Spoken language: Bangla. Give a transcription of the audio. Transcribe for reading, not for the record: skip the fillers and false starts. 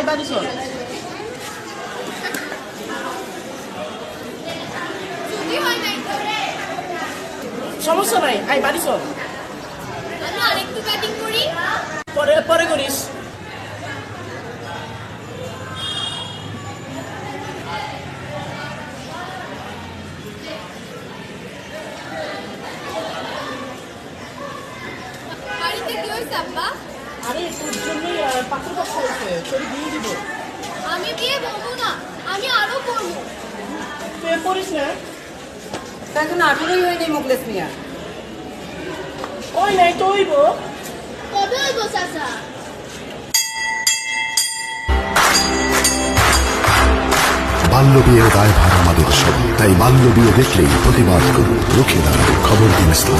আই বাড়ি চল। সমস্যা নাই, আই বাড়ি চল। আমি আরেকটু কাটিং করি। পরে পরে করিস। বাড়িতে কি হয়েছে আব্বা? আরে তোর জন্যই পাত্রপক্ষ হয়েছে, তোর বিয়ে দিব। আমি বিয়ে বলবো না, আমি আরো করবো। তুই করিস না। তাই জন্য 18ই হয়নি মোকলেস মিয়া। ওই নাই তো হইব। কবে হইব চাচা? বাল্যবিয়ের দায়ভার আমাদের সব, তাই বাল্যবিয়ে দেখলেই প্রতিবাদ করুন, রুখে দাঁড়ান। খবর দিন ইসলাম।